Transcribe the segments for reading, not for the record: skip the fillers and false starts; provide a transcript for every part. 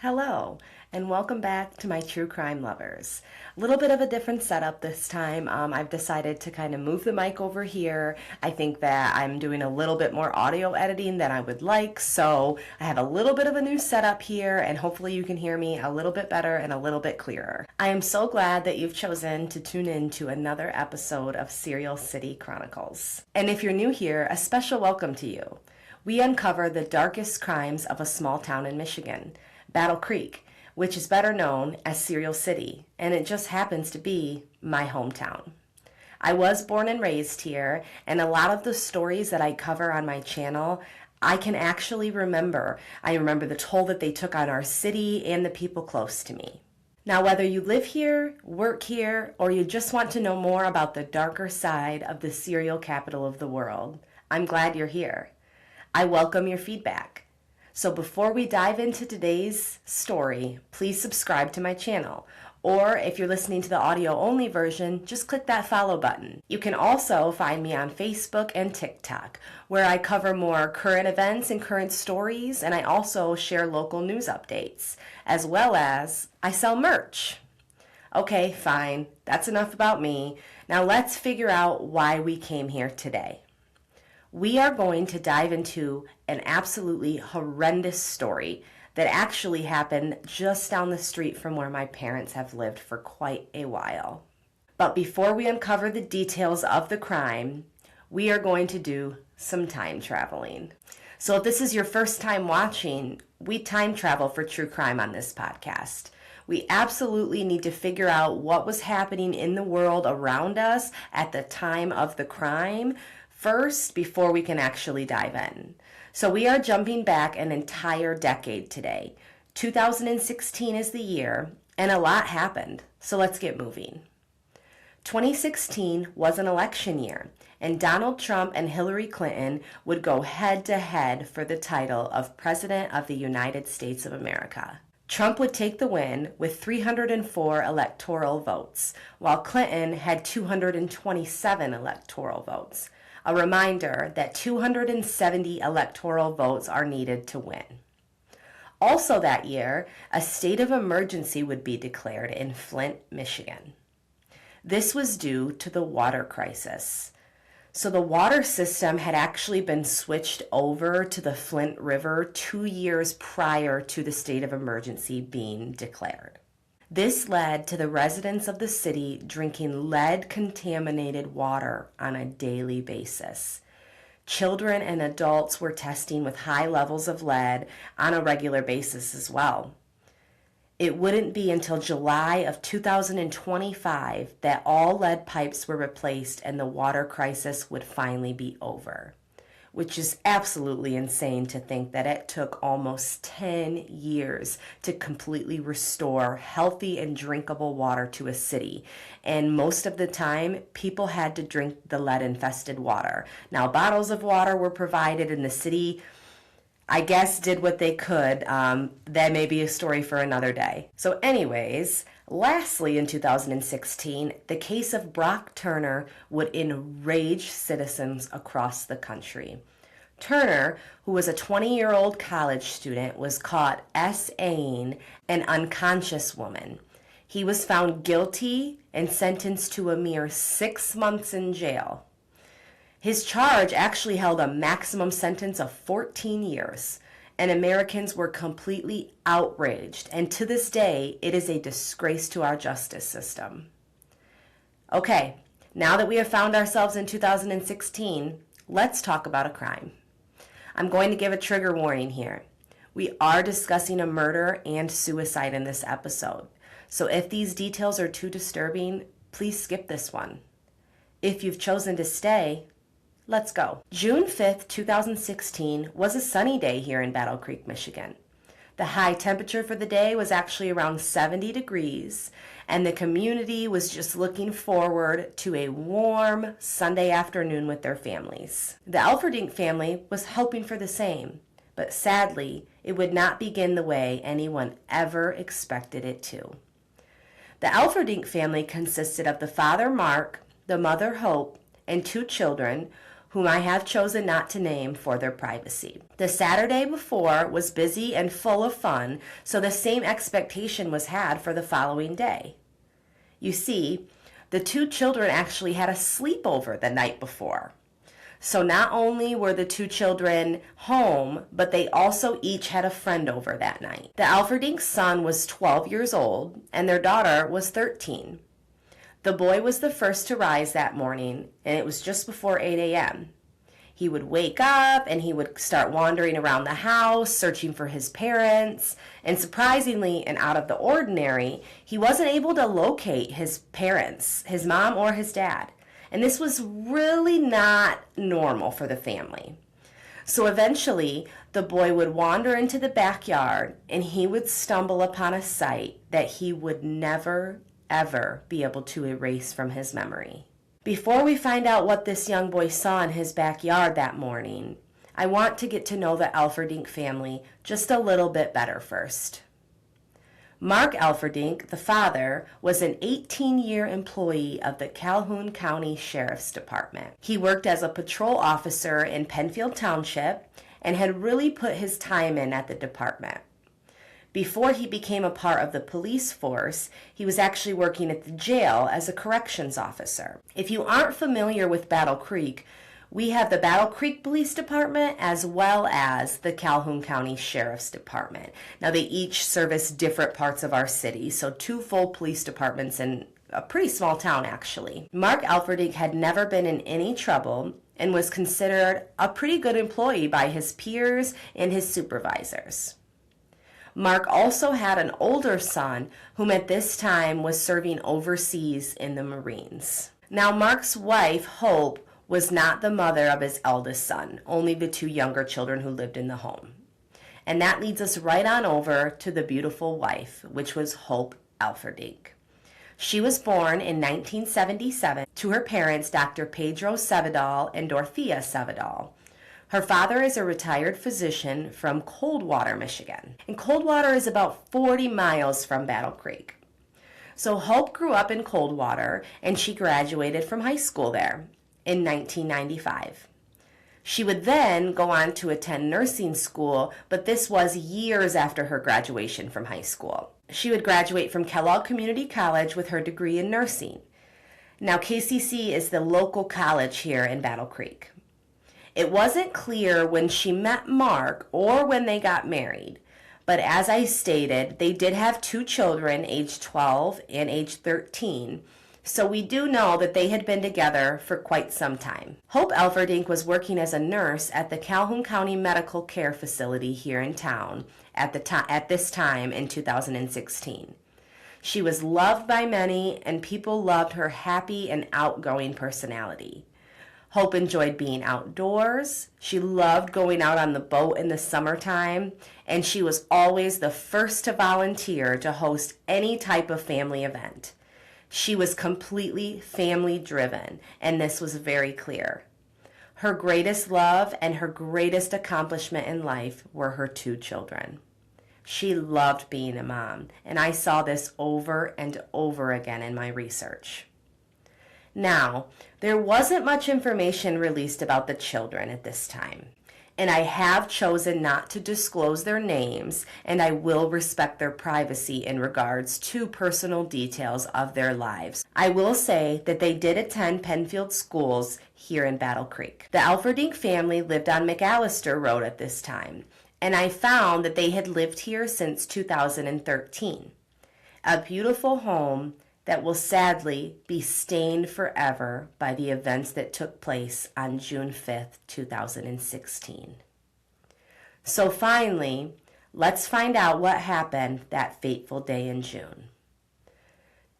Hello, and welcome back to my true crime lovers. A little bit of a different setup this time. I've decided to kind of move the mic over here. I think that I'm doing a little bit more audio editing than I would like, so I have a little bit of a new setup here, and hopefully you can hear me a little bit better and a little bit clearer. I am so glad that you've chosen to tune in to another episode of Cereal City Chronicles. And if you're new here, a special welcome to you. We uncover the darkest crimes of a small town in Michigan, Battle Creek, which is better known as Cereal City, and it just happens to be my hometown. I was born and raised here, and a lot of the stories that I cover on my channel, I can actually remember. I remember the toll that they took on our city and the people close to me. Now, whether you live here, work here, or you just want to know more about the darker side of the cereal capital of the world, I'm glad you're here. I welcome your feedback. So before we dive into today's story, please subscribe to my channel. Or if you're listening to the audio-only version, just click that follow button. You can also find me on Facebook and TikTok, where I cover more current events and current stories, and I also share local news updates, as well as I sell merch. Okay, fine. That's enough about me. Now let's figure out why we came here today. We are going to dive into an absolutely horrendous story that actually happened just down the street from where my parents have lived for quite a while. But before we uncover the details of the crime, we are going to do some time traveling. So if this is your first time watching, we time travel for true crime on this podcast. We absolutely need to figure out what was happening in the world around us at the time of the crime first, before we can actually dive in. So we are jumping back an entire decade today. 2016 is the year, and a lot happened. So let's get moving. 2016 was an election year, and Donald Trump and Hillary Clinton would go head to head for the title of President of the United States of America. Trump would take the win with 304 electoral votes, while Clinton had 227 electoral votes. A reminder that 270 electoral votes are needed to win. Also that year, a state of emergency would be declared in Flint, Michigan. This was due to the water crisis. So the water system had actually been switched over to the Flint River 2 years prior to the state of emergency being declared. This led to the residents of the city drinking lead-contaminated water on a daily basis. Children and adults were testing with high levels of lead on a regular basis as well. It wouldn't be until July of 2025 that all lead pipes were replaced and the water crisis would finally be over, which is absolutely insane to think that it took almost 10 years to completely restore healthy and drinkable water to a city. And most of the time, people had to drink the lead-infested water. Now, bottles of water were provided, and the city, I guess, did what they could. That may be a story for another day. So anyways, lastly, in 2016, the case of Brock Turner would enrage citizens across the country. Turner, who was a 20-year-old college student, was caught S.A.ing an unconscious woman. He was found guilty and sentenced to a mere 6 months in jail. His charge actually held a maximum sentence of 14 years. And Americans were completely outraged, and to this day, it is a disgrace to our justice system. Okay, now that we have found ourselves in 2016, let's talk about a crime. I'm going to give a trigger warning here. We are discussing a murder and suicide in this episode, so if these details are too disturbing, please skip this one. If you've chosen to stay, let's go. June 5th, 2016 was a sunny day here in Battle Creek, Michigan. The high temperature for the day was actually around 70 degrees, and the community was just looking forward to a warm Sunday afternoon with their families. The Elferdink family was hoping for the same, but sadly, it would not begin the way anyone ever expected it to. The Elferdink family consisted of the father, Mark, the mother, Hope, and 2 children, whom I have chosen not to name for their privacy. The Saturday before was busy and full of fun, so the same expectation was had for the following day. You see, the two children actually had a sleepover the night before. So not only were the two children home, but they also each had a friend over that night. The Elferdink's son was 12 years old, and their daughter was 13. The boy was the first to rise that morning, and it was just before 8 a.m. He would wake up and he would start wandering around the house, searching for his parents. And surprisingly and out of the ordinary, he wasn't able to locate his parents, his mom or his dad. And this was really not normal for the family. So eventually, the boy would wander into the backyard and he would stumble upon a sight that he would never, ever be able to erase from his memory. Before we find out what this young boy saw in his backyard that morning, I want to get to know the Elferdink family just a little bit better first. Mark Elferdink, the father, was an 18-year employee of the Calhoun County Sheriff's Department. He worked as a patrol officer in Penfield Township and had really put his time in at the department. Before he became a part of the police force, he was actually working at the jail as a corrections officer. If you aren't familiar with Battle Creek, we have the Battle Creek Police Department as well as the Calhoun County Sheriff's Department. Now, they each service different parts of our city, so 2 full police departments in a pretty small town, actually. Mark Elferdink had never been in any trouble and was considered a pretty good employee by his peers and his supervisors. Mark also had an older son whom at this time was serving overseas in the Marines. Now, Mark's wife, Hope, was not the mother of his eldest son, only the 2 younger children who lived in the home. And that leads us right on over to the beautiful wife, which was Hope Elferdink. She was born in 1977 to her parents, Dr. Pedro Cevedal and Dorothea Cevedal. Her father is a retired physician from Coldwater, Michigan. And Coldwater is about 40 miles from Battle Creek. So Hope grew up in Coldwater and she graduated from high school there in 1995. She would then go on to attend nursing school, but this was years after her graduation from high school. She would graduate from Kellogg Community College with her degree in nursing. Now, KCC is the local college here in Battle Creek. It wasn't clear when she met Mark or when they got married, but as I stated, they did have 2 children, age 12 and age 13, so we do know that they had been together for quite some time. Hope Elferdink was working as a nurse at the Calhoun County Medical Care Facility here in town at this time in 2016. She was loved by many, and people loved her happy and outgoing personality. Hope enjoyed being outdoors. She loved going out on the boat in the summertime, and she was always the first to volunteer to host any type of family event. She was completely family driven, and this was very clear. Her greatest love and her greatest accomplishment in life were her 2 children. She loved being a mom, and I saw this over and over again in my research. Now, there wasn't much information released about the children at this time, and I have chosen not to disclose their names, and I will respect their privacy in regards to personal details of their lives. I will say that they did attend Penfield schools here in Battle Creek. The Elferdink family lived on McAllister Road at this time, and I found that they had lived here since 2013. A beautiful home that will sadly be stained forever by the events that took place on June 5th, 2016. So finally, let's find out what happened that fateful day in June.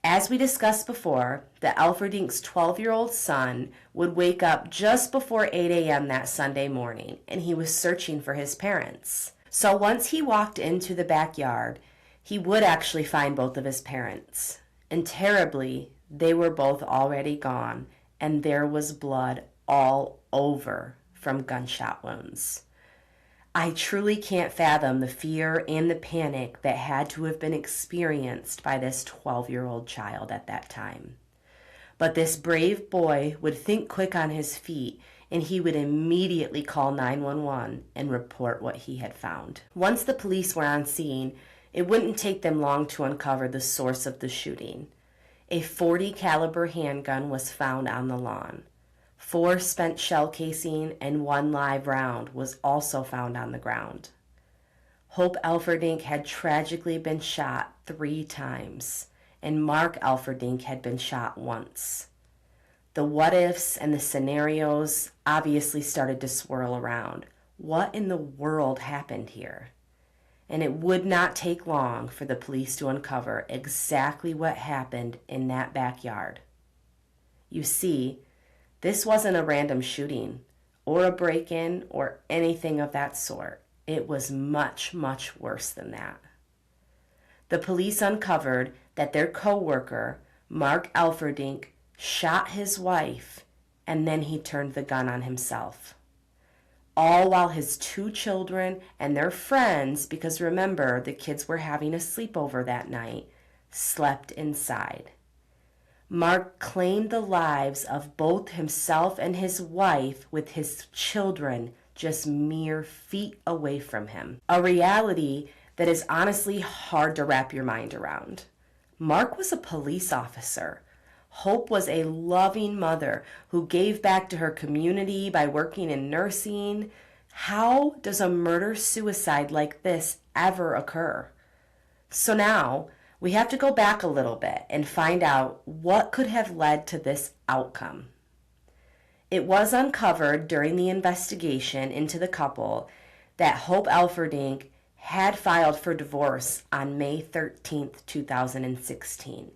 As we discussed before, the Elferdink's 12-year-old son would wake up just before 8 a.m. that Sunday morning, and he was searching for his parents. So once he walked into the backyard, he would actually find both of his parents. And terribly, they were both already gone, and there was blood all over from gunshot wounds. I truly can't fathom the fear and the panic that had to have been experienced by this 12-year-old child at that time. But this brave boy would think quick on his feet, and he would immediately call 911 and report what he had found. Once the police were on scene, it wouldn't take them long to uncover the source of the shooting. A .40 caliber handgun was found on the lawn. 4 spent shell casing and 1 live round was also found on the ground. Hope Elferdink had tragically been shot 3 times, and Mark Elferdink had been shot once. The what-ifs and the scenarios obviously started to swirl around. What in the world happened here? And it would not take long for the police to uncover exactly what happened in that backyard. You see, this wasn't a random shooting or a break-in or anything of that sort. It was much, much worse than that. The police uncovered that their co-worker, Mark Elferdink, shot his wife, and then he turned the gun on himself. All while his 2 children and their friends, because remember, the kids were having a sleepover that night, slept inside. Mark claimed the lives of both himself and his wife, with his children just mere feet away from him. A reality that is honestly hard to wrap your mind around. Mark was a police officer. Hope was a loving mother who gave back to her community by working in nursing. How does a murder-suicide like this ever occur? So now, we have to go back a little bit and find out what could have led to this outcome. It was uncovered during the investigation into the couple that Hope Elferdink had filed for divorce on May 13th, 2016.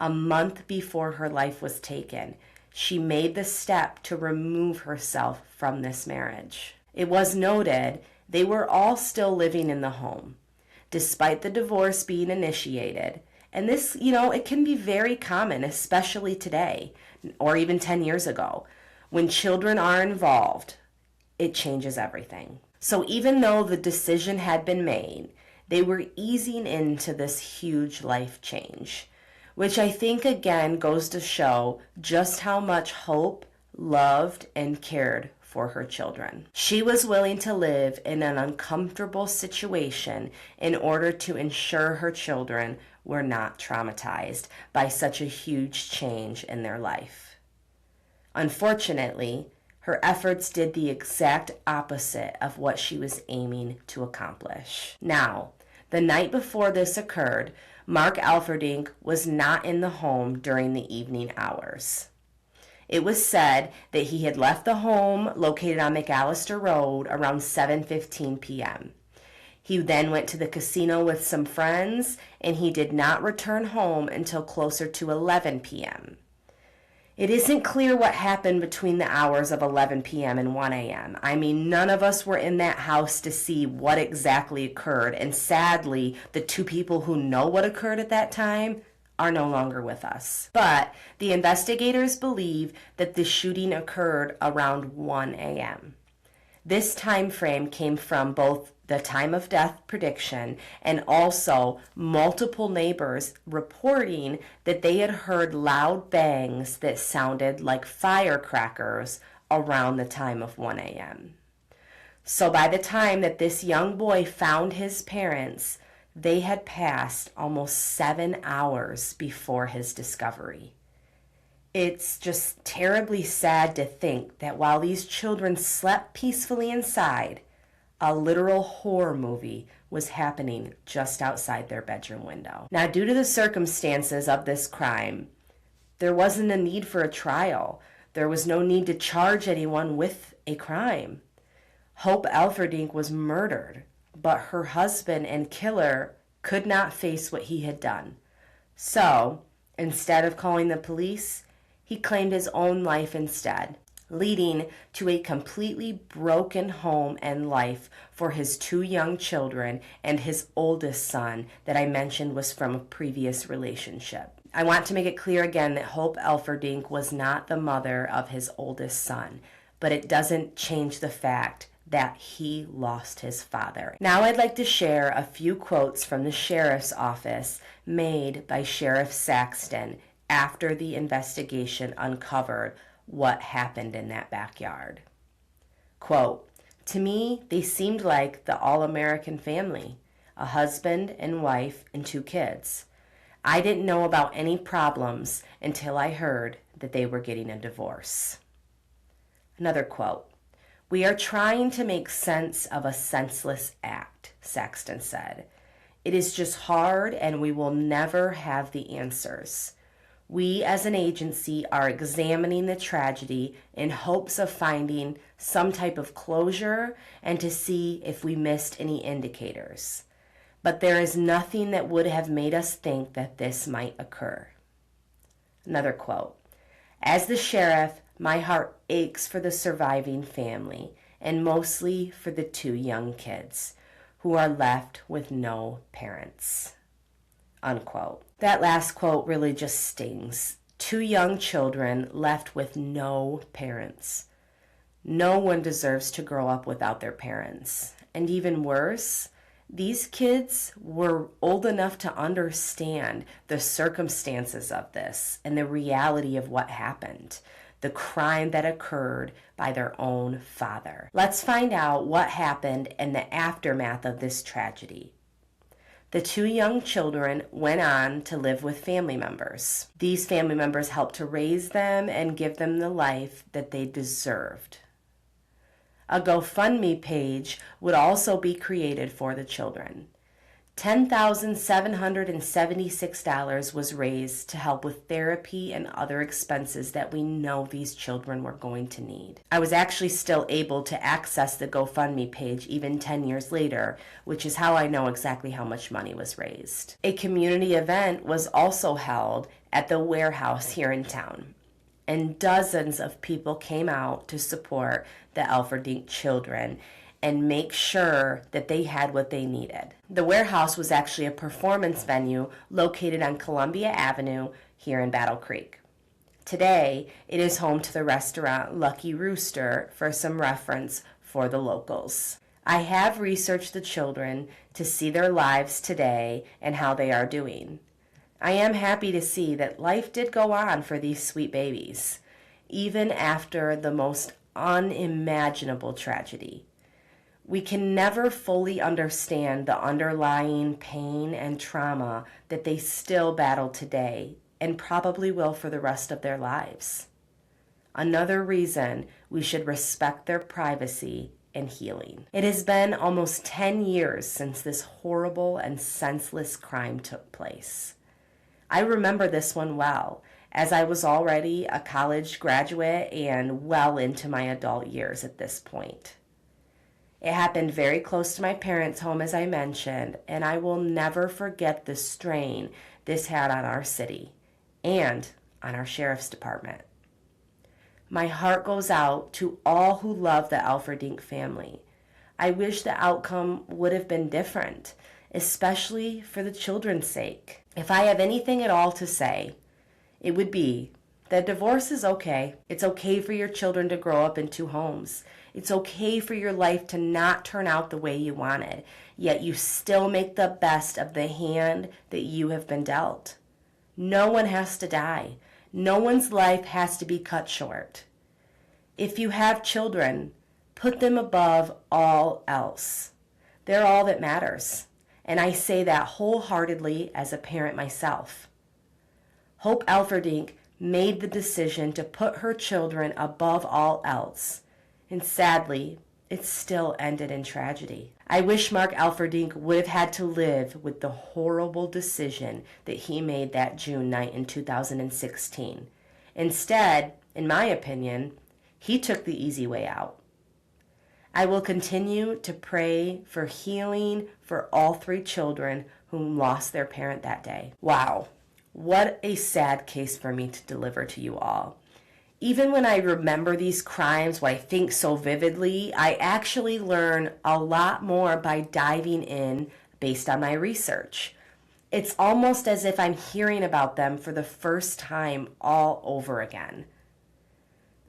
A month before her life was taken, she made the step to remove herself from this marriage. It was noted they were all still living in the home, despite the divorce being initiated. And this, it can be very common, especially today, or even 10 years ago. When children are involved, it changes everything. So even though the decision had been made, they were easing into this huge life change, which I think again goes to show just how much Hope loved and cared for her children. She was willing to live in an uncomfortable situation in order to ensure her children were not traumatized by such a huge change in their life. Unfortunately, her efforts did the exact opposite of what she was aiming to accomplish. Now, the night before this occurred, Mark Elferdink was not in the home during the evening hours. It was said that he had left the home located on McAllister Road around 7:15 p.m. He then went to the casino with some friends, and he did not return home until closer to 11 p.m. It isn't clear what happened between the hours of 11 p.m. and 1 a.m. I mean, none of us were in that house to see what exactly occurred, and sadly, the 2 people who know what occurred at that time are no longer with us. But the investigators believe that the shooting occurred around 1 a.m. This time frame came from both the time of death prediction and also multiple neighbors reporting that they had heard loud bangs that sounded like firecrackers around the time of 1 a.m. So by the time that this young boy found his parents, they had passed almost 7 hours before his discovery. It's just terribly sad to think that while these children slept peacefully inside, a literal horror movie was happening just outside their bedroom window. Now, due to the circumstances of this crime, there wasn't a need for a trial. There was no need to charge anyone with a crime. Hope Elferdink was murdered, but her husband and killer could not face what he had done. So, instead of calling the police, he claimed his own life instead, leading to a completely broken home and life for his 2 young children and his oldest son that I mentioned was from a previous relationship. I want to make it clear again that Hope Elferdink was not the mother of his oldest son, but it doesn't change the fact that he lost his father. Now I'd like to share a few quotes from the sheriff's office made by Sheriff Saxton after the investigation uncovered what happened in that backyard. Quote, "To me, they seemed like the all-American family, a husband and wife and 2 kids. I didn't know about any problems until I heard that they were getting a divorce." Another quote, "We are trying to make sense of a senseless act," Saxton said. "It is just hard and we will never have the answers. We as an agency are examining the tragedy in hopes of finding some type of closure and to see if we missed any indicators. But there is nothing that would have made us think that this might occur." Another quote, "As the sheriff, my heart aches for the surviving family and mostly for the 2 young kids who are left with no parents." Unquote. That last quote really just stings. 2 young children left with no parents. No one deserves to grow up without their parents. And even worse, these kids were old enough to understand the circumstances of this and the reality of what happened, the crime that occurred by their own father. Let's find out what happened in the aftermath of this tragedy. The 2 young children went on to live with family members. These family members helped to raise them and give them the life that they deserved. A GoFundMe page would also be created for the children. $10,776 was raised to help with therapy and other expenses that we know these children were going to need. I was actually still able to access the GoFundMe page even 10 years later, which is how I know exactly how much money was raised. A community event was also held at the warehouse here in town, and dozens of people came out to support the Elferdink children and make sure that they had what they needed. The warehouse was actually a performance venue located on Columbia Avenue here in Battle Creek. Today, it is home to the restaurant Lucky Rooster for some reference for the locals. I have researched the children to see their lives today and how they are doing. I am happy to see that life did go on for these sweet babies, even after the most unimaginable tragedy. We can never fully understand the underlying pain and trauma that they still battle today and probably will for the rest of their lives. Another reason we should respect their privacy and healing. It has been almost 10 years since this horrible and senseless crime took place. I remember this one well, as I was already a college graduate and well into my adult years at this point. It happened very close to my parents' home, as I mentioned, and I will never forget the strain this had on our city and on our sheriff's department. My heart goes out to all who love the Elferdink family. I wish the outcome would have been different, especially for the children's sake. If I have anything at all to say, it would be that divorce is okay. It's okay for your children to grow up in 2 homes. It's okay for your life to not turn out the way you wanted, yet you still make the best of the hand that you have been dealt. No one has to die. No one's life has to be cut short. If you have children, put them above all else. They're all that matters, and I say that wholeheartedly as a parent myself. Hope Elferdink made the decision to put her children above all else, and sadly, it still ended in tragedy. I wish Mark Elferdink would have had to live with the horrible decision that he made that June night in 2016. Instead, in my opinion, he took the easy way out. I will continue to pray for healing for all 3 children who lost their parent that day. Wow, what a sad case for me to deliver to you all. Even when I remember these crimes, what I think so vividly, I actually learn a lot more by diving in based on my research. It's almost as if I'm hearing about them for the first time all over again.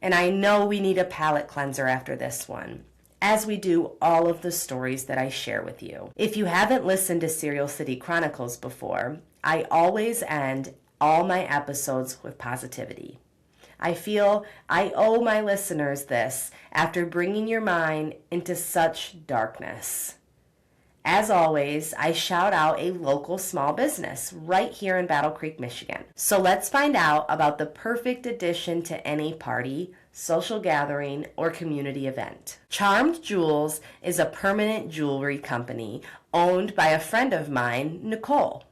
And I know we need a palate cleanser after this one, as we do all of the stories that I share with you. If you haven't listened to Cereal City Chronicles before, I always end all my episodes with positivity. I feel I owe my listeners this after bringing your mind into such darkness. As always, I shout out a local small business right here in Battle Creek, Michigan. So let's find out about the perfect addition to any party, social gathering, or community event. Charmed Jewels is a permanent jewelry company owned by a friend of mine, Nicole.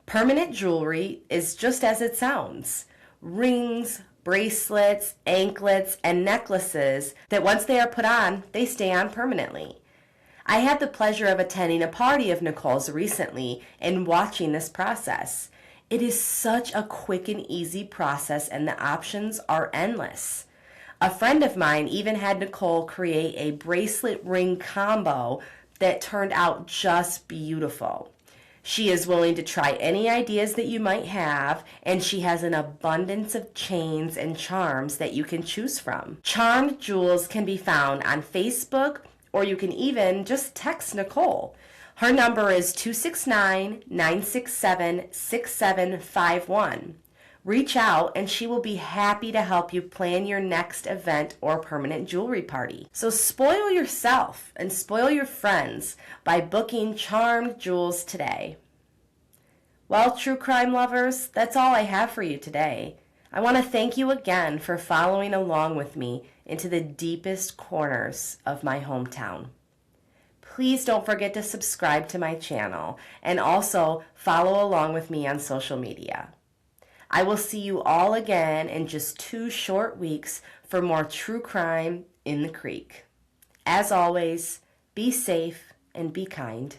Permanent jewelry is just as it sounds. Rings, bracelets, anklets, and necklaces that once they are put on, they stay on permanently. I had the pleasure of attending a party of Nicole's recently and watching this process. It is such a quick and easy process, and the options are endless. A friend of mine even had Nicole create a bracelet ring combo that turned out just beautiful. She is willing to try any ideas that you might have, and she has an abundance of chains and charms that you can choose from. Charmed Jewels can be found on Facebook, or you can even just text Nicole. Her number is 269-967-6751. Reach out and she will be happy to help you plan your next event or permanent jewelry party. So spoil yourself and spoil your friends by booking Charmed Jewels today. Well, true crime lovers, that's all I have for you today. I want to thank you again for following along with me into the deepest corners of my hometown. Please don't forget to subscribe to my channel and also follow along with me on social media. I will see you all again in just 2 short weeks for more true crime in the creek. As always, be safe and be kind.